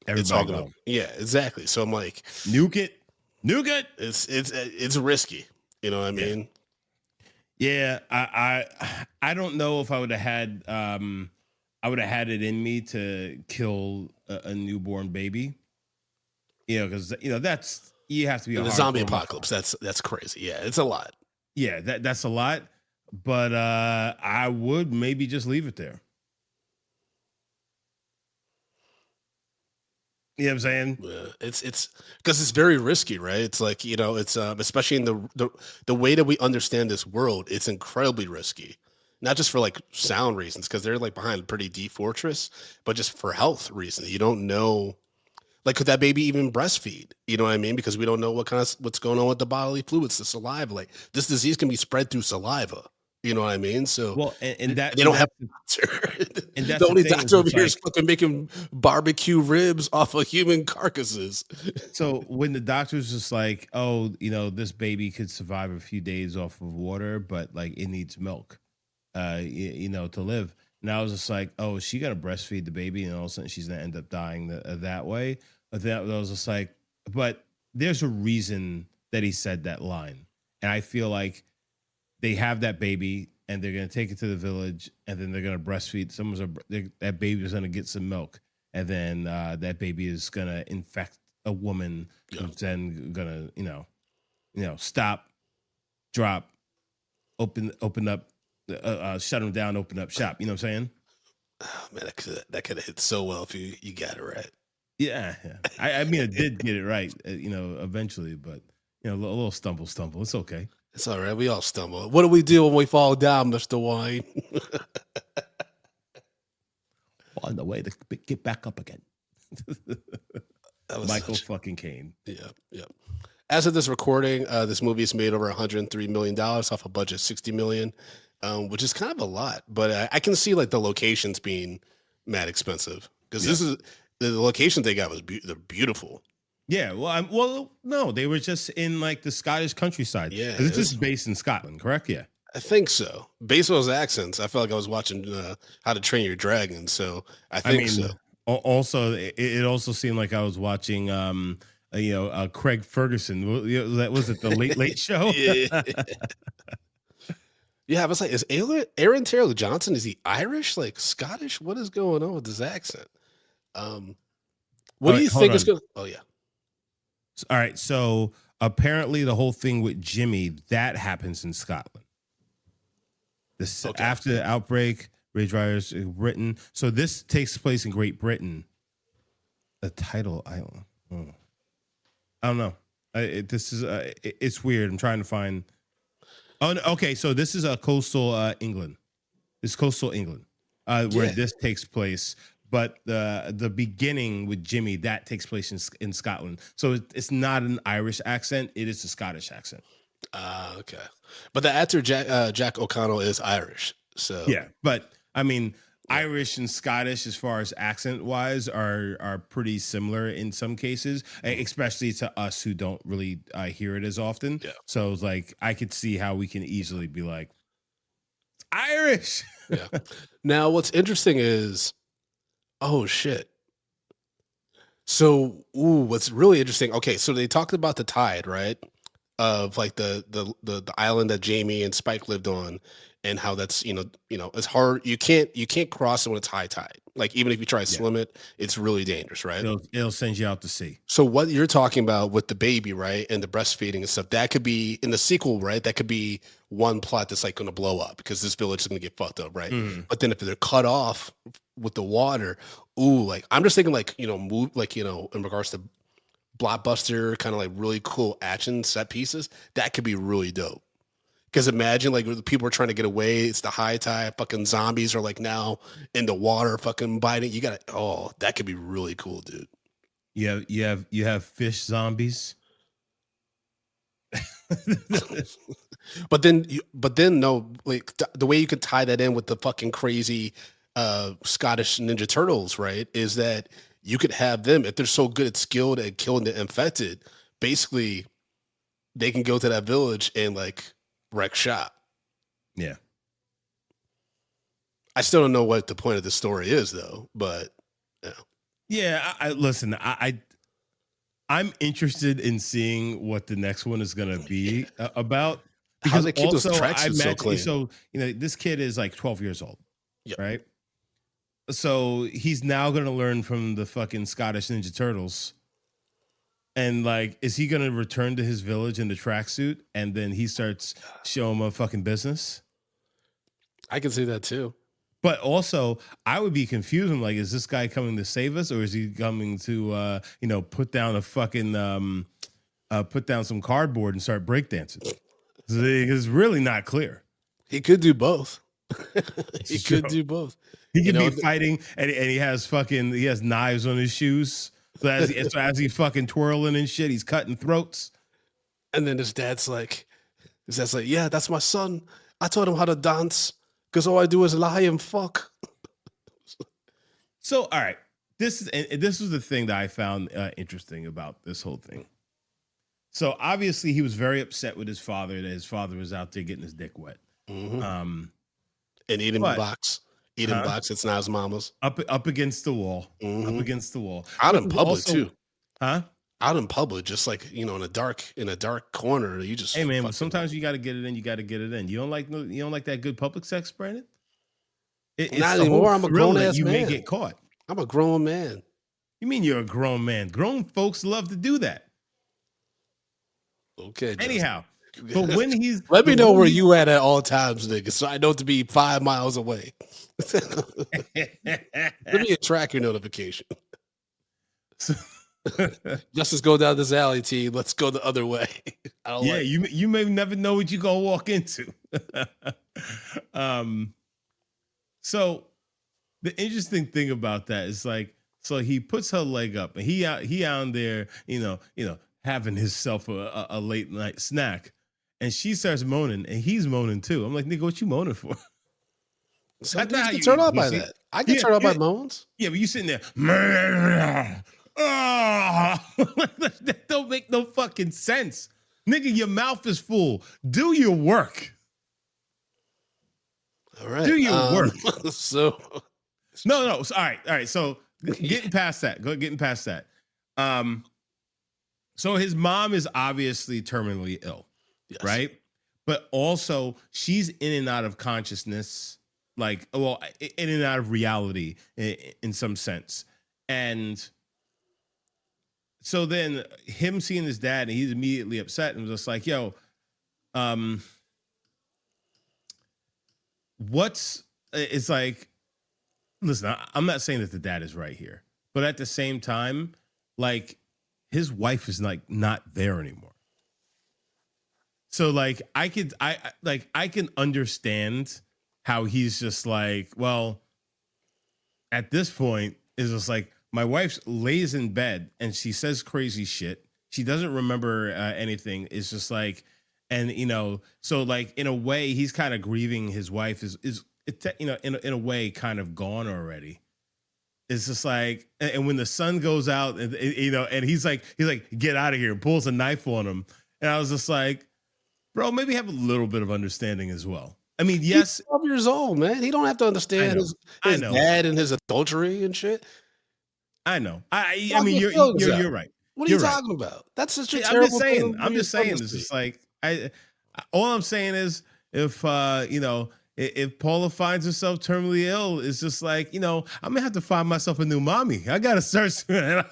it's all gonna. Yeah, exactly. So I'm like, nuke it. It's risky. You know what I mean? Yeah. I don't know if I would have had it in me to kill a newborn baby. You know, because that's you have to be in the zombie apocalypse. That's crazy. Yeah, it's a lot. Yeah, that's a lot. But I would maybe just leave it there. You know what I'm saying? Yeah, it's because it's very risky, right? It's like, it's especially in the way that we understand this world, it's incredibly risky. Not just for like sound reasons, because they're like behind a pretty deep fortress, but just for health reasons. You don't know, like, could that baby even breastfeed? You know what I mean? Because we don't know what's going on with the bodily fluids, the saliva. Like this disease can be spread through saliva. You know what I mean? So well, and that they don't have a doctor. And that's the only doctor over here is fucking making barbecue ribs off of human carcasses. So when the doctor's just like, oh, this baby could survive a few days off of water, but like it needs milk, to live. And I was just like, oh, is she gonna breastfeed the baby, and all of a sudden she's gonna end up dying that way? But then I was just like, but there's a reason that he said that line, and I feel like they have that baby and they're going to take it to the village and then they're going to breastfeed. That baby is going to get some milk. And then that baby is going to infect a woman who's then going to, stop, drop, open up, shut them down, open up shop. You know what I'm saying? Oh, man, that could have hit so well if you got it right. Yeah. I mean, I did get it right, eventually, but, a little stumble. It's okay. It's all right. We all stumble. What do we do when we fall down, Mr. Wine? On the way to get back up again. Michael fucking Caine. Yeah. As of this recording, this movie has made over $103 million off a budget of $60 million, which is kind of a lot. But I can see like the locations being mad expensive because this is the locations they got was they're beautiful. Yeah, well, no, they were just in like the Scottish countryside. Yeah, this is based in Scotland, correct? Yeah, I think so. Based on those accents, I felt like I was watching How to Train Your Dragon. So I think so. Also, it also seemed like I was watching, Craig Ferguson. Was it the Late Show? Yeah, I was like, is Aaron Taylor Johnson? Is he Irish, like Scottish? What is going on with his accent? What do you think is going? Oh yeah. All right, so apparently the whole thing with Jimmy that happens in Scotland. After the outbreak, Ridge Riders Britain. So this takes place in Great Britain. The title, I don't know. It's weird. I'm trying to find. Oh, no, okay. So this is a coastal England. This is coastal England, where this takes place. But the beginning with Jimmy that takes place in Scotland. So it's not an Irish accent; it is a Scottish accent. Okay. But the actor Jack O'Connell is Irish. So yeah, but I mean, Irish and Scottish, as far as accent wise, are pretty similar in some cases, especially to us who don't really hear it as often. Yeah. So it's like I could see how we can easily be like, it's Irish. Yeah. Now, what's interesting is, oh shit. So, what's really interesting? Okay, so they talked about the tide, right? Of like the island that Jamie and Spike lived on, and how that's it's hard. You can't cross it when it's high tide. Like even if you try to swim it, it's really dangerous, right? It'll send you out to sea. So what you're talking about with the baby, right, and the breastfeeding and stuff, that could be in the sequel, right? That could be one plot that's like going to blow up because this village is going to get fucked up, right? Mm. But then if they're cut off with the water, like I'm just thinking like move like in regards to blockbuster kind of like really cool action set pieces, that could be really dope. Because imagine like the people are trying to get away, it's the high tide, fucking zombies are like now in the water fucking biting. That could be really cool, dude. You have fish zombies. but then no, like the way you could tie that in with the fucking crazy Scottish Ninja Turtles, right? Is that you could have them, if they're so good at skilled at killing the infected, basically they can go to that village and like wreck shop. Yeah. I still don't know what the point of the story is though, but yeah. Listen, I'm interested in seeing what the next one is going to be about. How they keep those also, tracks so clean. So, this kid is like 12 years old, Yep. right? So he's now going to learn from the fucking Scottish Ninja Turtles. And like, is he going to return to his village in the tracksuit and then he starts showing him a fucking business? I can see that too. But also, I would be confused. I'm like, is this guy coming to save us, or is he coming to, put down a fucking, put down some cardboard and start breakdancing? It's really not clear. He could do both. He could do both. He could be fighting, and he has knives on his shoes. So as he fucking twirling and shit, he's cutting throats. And then his dad's like, yeah, that's my son. I taught him how to dance. Because all I do is lie and fuck. So, all right, this was the thing that I found interesting about this whole thing. So, obviously, he was very upset with his father that his father was out there getting his dick wet, and eating box. It's not his mama's. Up against the wall, up against the wall. Out in public too, huh? Out in public, just like in a dark corner. You just hey man. Sometimes you got to get it in. You got to get it in. You don't like that good public sex, Brandon? It's not anymore. I'm a grown ass man. You may get caught. I'm a grown man. You mean you're a grown man? Grown folks love to do that. Okay. Anyhow, but when he's let me know where you at all times, nigga, so I know to be 5 miles away. Let me track your notification. Just go down this alley, team. Let's go the other way. You may never know what you're gonna walk into. So the interesting thing about that is like, So he puts her leg up, and he out there, having himself a late night snack, and she starts moaning, and he's moaning too. I'm like, nigga, what you moaning for? Some dudes get turned off by that. I get turned off by moans. Yeah, but you sitting there, that don't make no fucking sense, nigga. Your mouth is full. Do your work. All right, do your work. So no. All right. So getting past that. Getting past that. So his mom is obviously terminally ill, yes. right? But also she's in and out of consciousness, in and out of reality in some sense. And so then him seeing his dad, and he's immediately upset and was just like, yo, it's like, listen, I'm not saying that the dad is right here, but at the same time, like, his wife is like not there anymore. So like I can understand how he's just like, well, at this point is just like, my wife lays in bed and she says crazy shit. She doesn't remember anything. It's just like, and so like in a way he's kind of grieving his wife is in a way kind of gone already. It's just like, and when the sun goes out, and he's like, get out of here, and pulls a knife on him. And I was just like, bro, maybe have a little bit of understanding as well. I mean, yes, he's 12 years old, man. He don't have to understand his dad and his adultery and shit. I know. I mean, you're right. What are you talking about? That's such a terrible thing. I'm just saying. It's just like all I'm saying is if Paula finds herself terminally ill, it's just like, I'm gonna have to find myself a new mommy. I gotta start soon.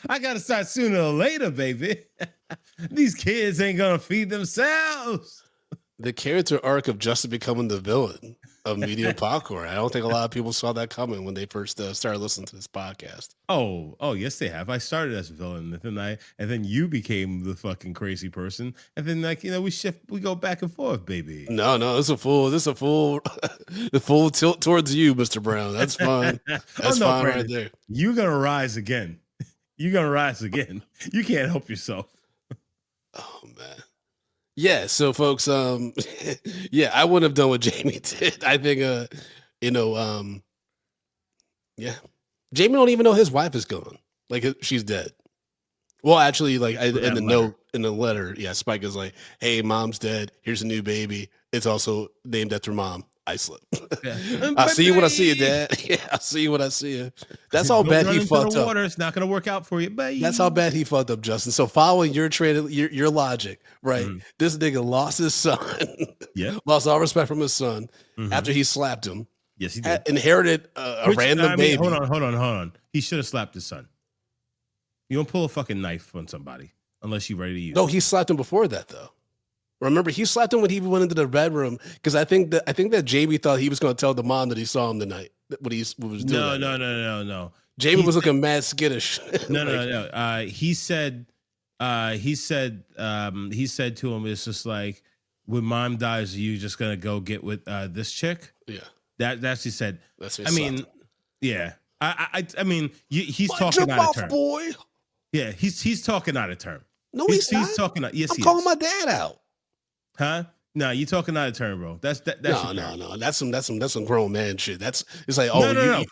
I gotta start sooner or later, baby. These kids ain't gonna feed themselves. The character arc of Justin becoming the villain of Medium Popcorn. I don't think a lot of people saw that coming when they first started listening to this podcast. Oh, yes, they have. I started as a villain, and then you became the fucking crazy person, and then we go back and forth, baby. No, it's a full the full tilt towards you, Mr. Brown. That's fine. That's fine, Brandon. Right there. You're gonna rise again. You can't help yourself. Oh man. Yeah, so folks, yeah, I wouldn't have done what Jamie did. I think, yeah, Jamie don't even know his wife is gone. Like, she's dead. Well, actually, like in the note, in the letter, yeah, Spike is like, "Hey, mom's dead. Here's a new baby. It's also named after mom. I slipped. Yeah. I see you when I see you, Dad. Yeah, I see you when I see you. That's how bad he fucked up. It's not gonna work out for you, baby. That's how bad he fucked up, Justin. So following your logic, right? Mm-hmm. This nigga lost his son. Yeah, lost all respect from his son after he slapped him. Yes, he did. Inherited a random baby. Hold on. He should have slapped his son. You don't pull a fucking knife on somebody unless you're ready to use it. No, he slapped him before that, though. Remember, he slapped him when he went into the bedroom because I think that Jamie thought he was going to tell the mom that he saw him tonight. What he was doing. No. Jamie was looking mad skittish. No. He said to him, it's just like, when mom dies, are you just gonna go get with this chick? Yeah, that's what he said. That's what yeah. I mean, he's talking out of term, boy. Yeah, he's talking out of term. No, he's not. He's talking out. Yes, I'm calling my dad out. Huh? No, you talking out of turn, bro. That's no. That's some grown man shit. It's like,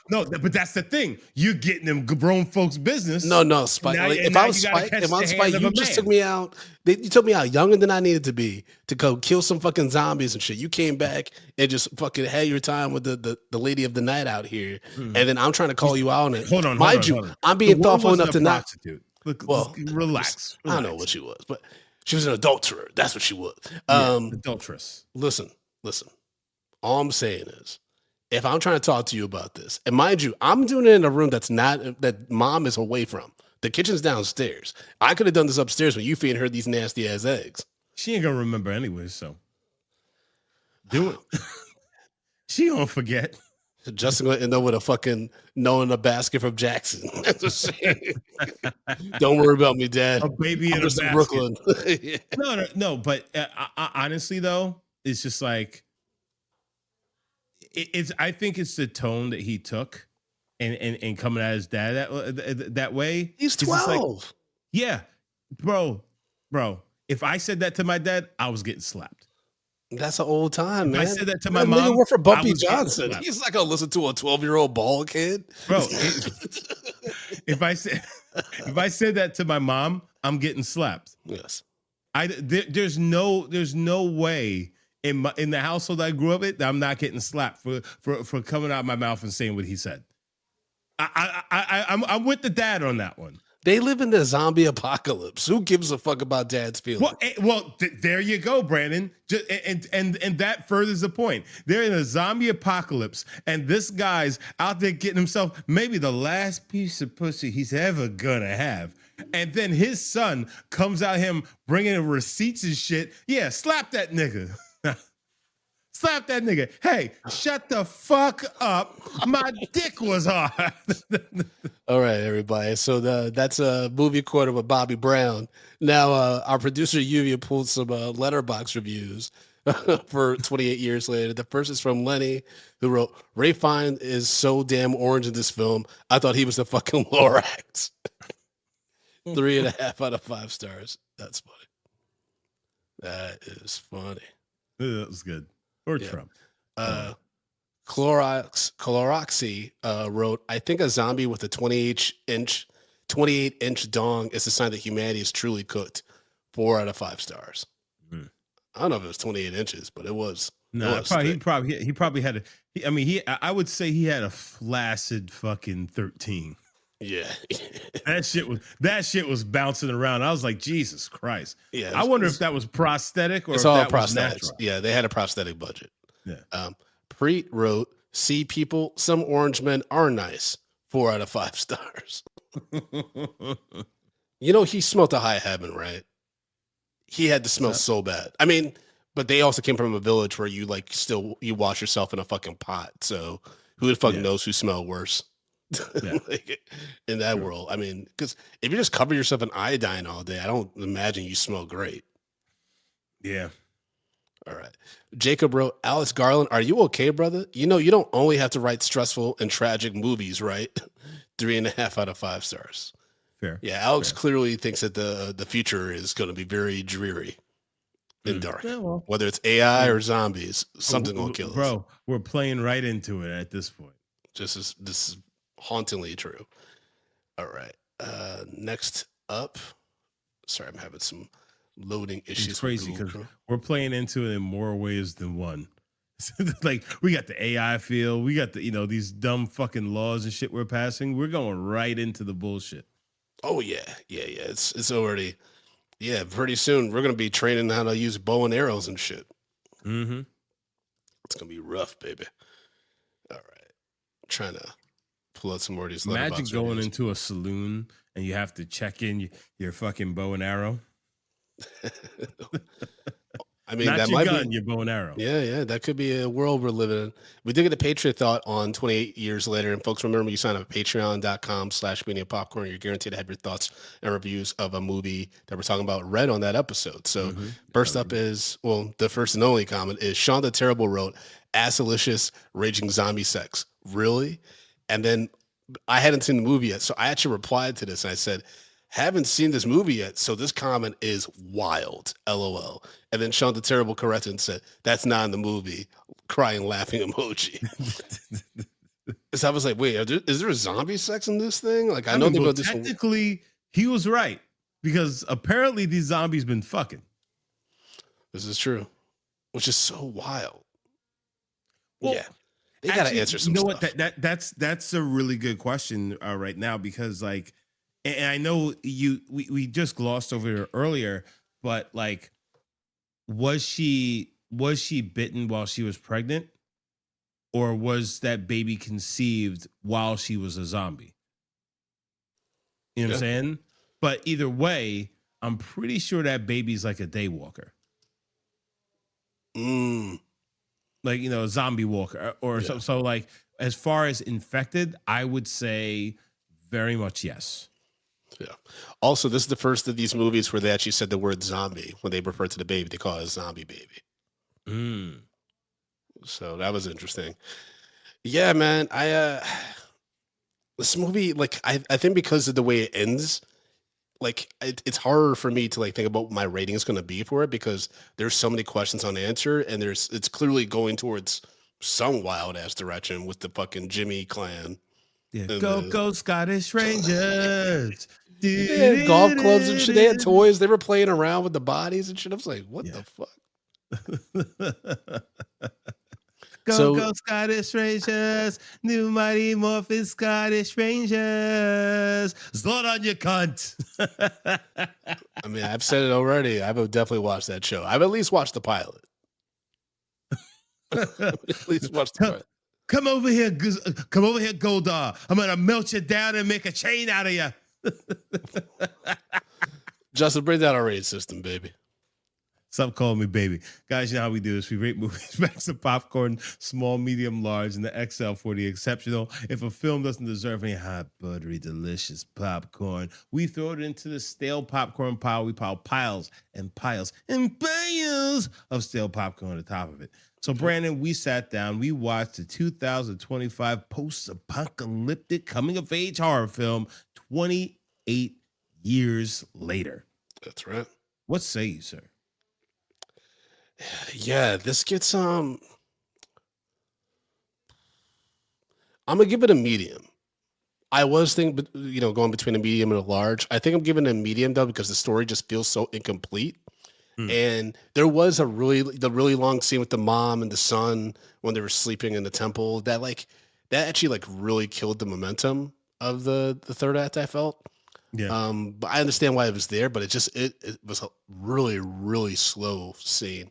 no. But that's the thing. You're getting them grown folks' business. No, Spike. If I was Spike, you just took me out. You took me out younger than I needed to be to go kill some fucking zombies and shit. You came back and just fucking had your time with the lady of the night out here, and then I'm trying to call you out on it. Hold on, mind you, I'm being thoughtful enough to not. Well, relax. I don't know what she was, but. She was an adulterer. That's what she was. Adulteress. Listen. All I'm saying is, if I'm trying to talk to you about this, and mind you, I'm doing it in a room that mom is away from. The kitchen's downstairs. I could have done this upstairs when you feeding her these nasty ass eggs. She ain't gonna remember anyway, so do it. She don't forget. Justin gonna end up with a fucking knowing a basket from Jackson. Don't worry about me, Dad. A baby in a basket. Brooklyn. No. But honestly, though, it's just like it's. I think it's the tone that he took, and coming at his dad that way. He's It's just 12. Yeah, bro. If I said that to my dad, I was getting slapped. That's an old time, If man. I said that to That my nigga mom, worked for I Bumpy was getting Johnson. slapped. He's not gonna listen to a 12-year-old bald kid, Bro. If I said that to my mom, I'm getting slapped. Yes. There's no way in the household I grew up in that I'm not getting slapped for coming out of my mouth and saying what he said. I'm with the dad on that one. They live in the zombie apocalypse. Who gives a fuck about dad's feelings? There you go, Brandon. And that furthers the point. They're in a zombie apocalypse, and this guy's out there getting himself maybe the last piece of pussy he's ever gonna have. And then his son comes out him bringing in receipts and shit. Yeah, slap that nigga. Slap that nigga. Hey, shut the fuck up. My dick was hard. All right, everybody. So that's a movie quarter with Bobby Brown. Now, our producer Lluvia pulled some letterbox reviews for 28 years later. The first is from Lenny, who wrote, Ray Fiennes is so damn orange in this film. I thought he was the fucking Lorax. 3.5 out of 5 stars. That's funny. That is funny. That was good. Or Yeah. Trump. Cloroxy wrote, I think a zombie with a 28-inch dong is a sign that humanity is truly cooked. 4 out of 5 stars. Mm. I don't know if it was 28 inches, but it was. No, it was he thick. probably had I would say he had a flaccid fucking 13. Yeah. That shit was bouncing around. I was like, Jesus Christ. Yeah. I wonder if that was prosthetic or It's if all that was prosthetics. natural. Yeah, they had a prosthetic budget. Yeah. Preet wrote, see people, some orange men are nice. 4 out of 5 stars. You know, he smelled a high heaven, right? He had to smell so bad. I mean, but they also came from a village where you you wash yourself in a fucking pot. So who the fuck knows who smell worse? Yeah. In that world. I mean, because if you just cover yourself in iodine all day, I don't imagine you smell great. Yeah. All right. Jacob wrote, Alex Garland, are you okay, brother? You know, you don't only have to write stressful and tragic movies, right? 3.5 out of 5 stars. Fair. Yeah, Alex clearly thinks that the future is going to be very dreary and dark. Yeah, well, Whether it's AI or zombies, something going to kill us. Bro, we're playing right into it at this point. This is hauntingly true. All right. Next up. Sorry, I'm having some loading issues. It's crazy with because Google. we're playing into it in more ways than one. Like we got the AI field, we got the these dumb fucking laws and shit we're passing. We're going right into the bullshit. Oh yeah. It's already pretty soon we're gonna be training how to use bow and arrows and shit. Mm-hmm. It's gonna be rough, baby. All right. I'm trying to pull out some more of these. Imagine letterbox going reviews. into a saloon and you have to check in your fucking bow and arrow. I mean, Not that your might gun, be. your bow and arrow. Yeah, that could be a world we're living in. We did get a Patriot Thought on 28 years later. And folks, remember, you sign up at patreon.com/Mania Popcorn. You're guaranteed to have your thoughts and reviews of a movie that we're talking about read on that episode. So first up is, the first and only comment is Sean the Terrible wrote, Assalicious Raging Zombie Sex. Really? And then I hadn't seen the movie yet. So I actually replied to this and I said, haven't seen this movie yet, so this comment is wild. LOL. And then Sean the Terrible corrected and said, that's not in the movie. Crying, laughing emoji. So I was like, wait, is there a zombie sex in this thing? Like, I know mean, they but go this. technically, he was right because apparently these zombies been fucking. This is true, which is so wild. Well, yeah, they gotta answer some You know stuff. what? That's a really good question right now because like, and I know we just glossed over it earlier, but like, was she bitten while she was pregnant, or was that baby conceived while she was a zombie? You know what I'm saying? But either way, I'm pretty sure that baby's like a day walker. Like, a zombie walker or so like as far as infected, I would say very much yes. Yeah. Also, this is the first of these movies where they actually said the word zombie when they refer to the baby. They call it a zombie baby. So that was interesting. Yeah, man. This movie, like, I think because of the way it ends, like it's harder for me to like think about what my rating is going to be for it because there's so many questions unanswered, and it's clearly going towards some wild ass direction with the fucking Jimmy clan. Yeah, And go Scottish Rangers. they had golf clubs and shit. They had toys. They were playing around with the bodies and shit. I was like, what the fuck? Go Scottish Rangers, new Mighty Morphin Scottish Rangers. Slot on your cunt. I mean, I've said it already. I would definitely watch that show. I've at least watched the pilot. At least watch the pilot. Come over here, Goldar. I'm gonna melt you down and make a chain out of you. Justin, bring down our rating system, baby. Stop calling me baby. Guys, you know how we do this. We rate movies, bags of popcorn, small, medium, large, and the XL for the exceptional. If a film doesn't deserve any hot, buttery, delicious popcorn, we throw it into the stale popcorn pile. We pile piles and piles and piles of stale popcorn on the top of it. So, Brandon, we sat down. We watched the 2025 post-apocalyptic coming-of-age horror film 28 years later. That's right. What say you, sir? Yeah, this gets I'm gonna give it a medium. I was thinking, going between a medium and a large. I think I'm giving it a medium though because the story just feels so incomplete. And there was the really long scene with the mom and the son when they were sleeping in the temple that actually really killed the momentum of the third act. I felt. Yeah. But I understand why it was there, but it was a really, really slow scene.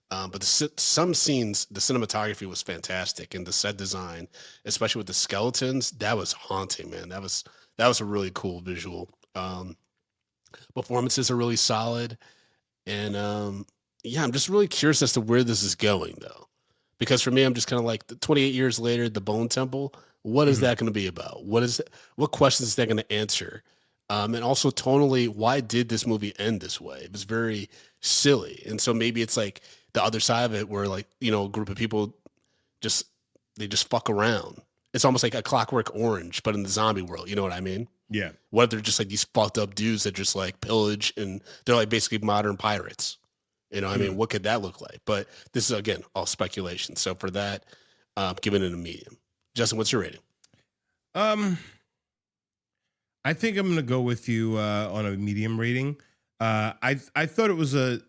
But some scenes, the cinematography was fantastic, and the set design, especially with the skeletons, that was haunting, man. That was a really cool visual. Performances are really solid, and I'm just really curious as to where this is going, though, because for me, I'm just kind of like 28 years later, the Bone Temple. What is that going to be about? What questions is that going to answer? And also tonally, why did this movie end this way? It was very silly. And so maybe it's like the other side of it where a group of people just fuck around. It's almost like a Clockwork Orange, but in the zombie world. You know what I mean? Yeah. What if they're just like these fucked up dudes that just like pillage and they're like basically modern pirates? You know what I mean? What could that look like? But this is, again, all speculation. So for that, giving it a medium. Justin, what's your rating? I think I'm gonna go with you on a medium rating. I thought it was a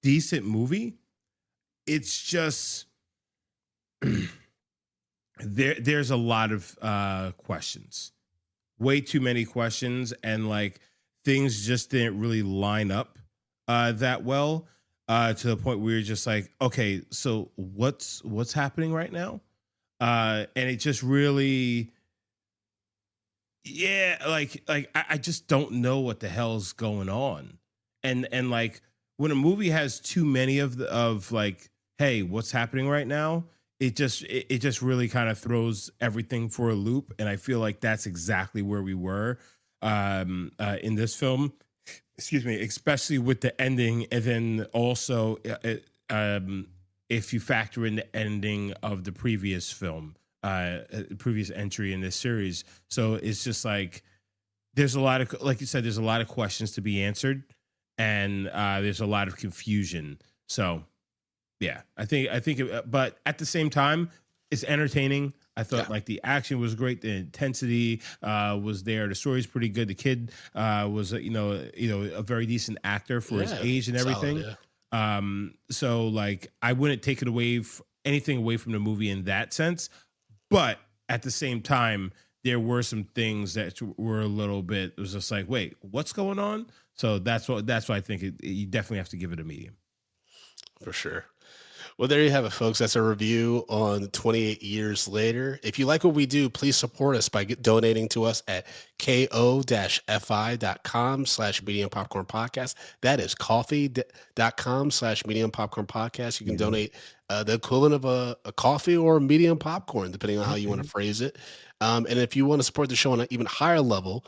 decent movie. It's just there's a lot of questions, way too many questions, and like things just didn't really line up that well to the point where you're just like, okay, so what's happening right now? And it just really. Yeah, I just don't know what the hell's going on, and like when a movie has too many of like, hey, what's happening right now? It just really kind of throws everything for a loop, and I feel like that's exactly where we were in this film. Excuse me, especially with the ending, and then also if you factor in the ending of the previous film. Previous entry in this series. So it's just like there's a lot of, like you said, there's a lot of questions to be answered, and there's a lot of confusion. So yeah, I think but at the same time, it's entertaining. I thought like the action was great, the intensity was there, the story's pretty good. The kid was a very decent actor for his age and everything. Solid, so like I wouldn't take it anything away from the movie in that sense. But at the same time, there were some things that were a little bit. It was just like, wait, what's going on? So that's why I think you definitely have to give it a medium. For sure. Well, there you have it, folks. That's a review on 28 years later. If you like what we do, please support us by donating to us at ko-fi.com/medium popcorn podcast. That is coffee.com/medium popcorn podcast. You can donate the equivalent of a coffee or medium popcorn, depending on how you want to phrase it. And if you want to support the show on an even higher level,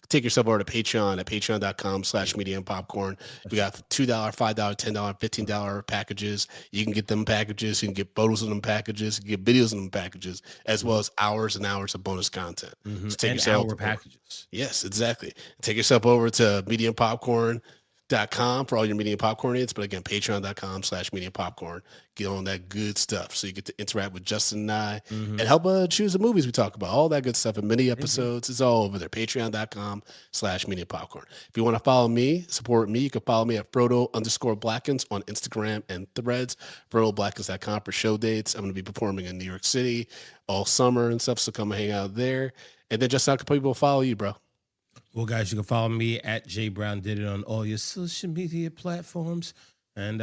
take yourself over to Patreon at patreon.com/medium popcorn. We got $2, $5, $10, $15 packages. You can get them packages. You can get photos of them packages. You can get videos of them packages, as well as hours and hours of bonus content. So take yourself hour packages. Yes, exactly. Take yourself over to mediumpopcorn.com for all your Medium Popcorn needs. But again, patreon.com/medium popcorn. Get on that good stuff. So you get to interact with Justin and I and help choose the movies we talk about. All that good stuff and mini episodes. It's all over there. Patreon.com/medium popcorn. If you want to follow me, support me, you can follow me at Frodo_Blackens on Instagram and Threads. FrodoBlackens.com for show dates. I'm going to be performing in New York City all summer and stuff. So come and hang out there. And then just how can people follow you, bro? Well, guys, you can follow me at JBrownDidIt on all your social media platforms. And,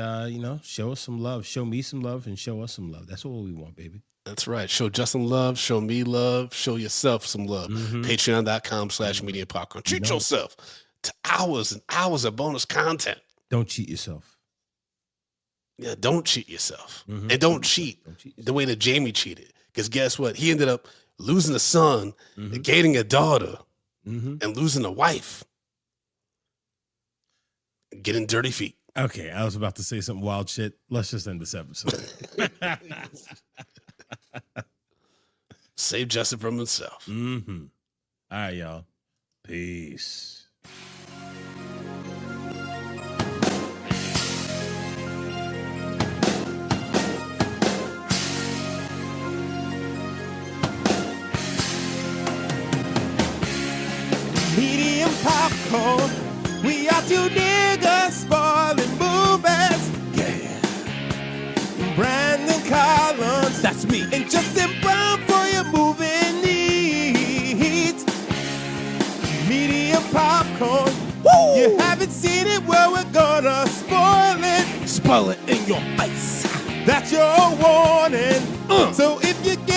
show us some love. Show me some love and show us some love. That's what we want, baby. That's right. Show Justin love. Show me love. Show yourself some love. Patreon.com/medium popcorn. Treat yourself to hours and hours of bonus content. Don't cheat yourself. Yeah, don't cheat yourself. And don't cheat the way that Jamie cheated. Because guess what? He ended up losing a son, dating a daughter, and losing a wife. Getting dirty feet. Okay, I was about to say some wild shit. Let's just end this episode. Save Justin from himself. All right, y'all. Peace. Medium popcorn. We are two niggas spoiling movies. Yeah. Brandon Collins, that's me, and Justin Brown for your movie needs. Medium popcorn. Woo! You haven't seen it, well, we're gonna spoil it. Spoil it in your face. That's your warning. So if you get